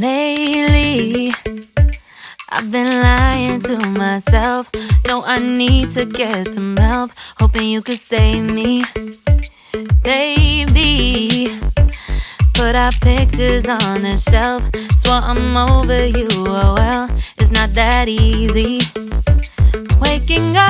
Lately, I've been lying to myself. No, I need to get some help. Hoping you could save me, baby. Put our pictures on the shelf. Swore I'm over you, oh well, it's not that easy. Waking up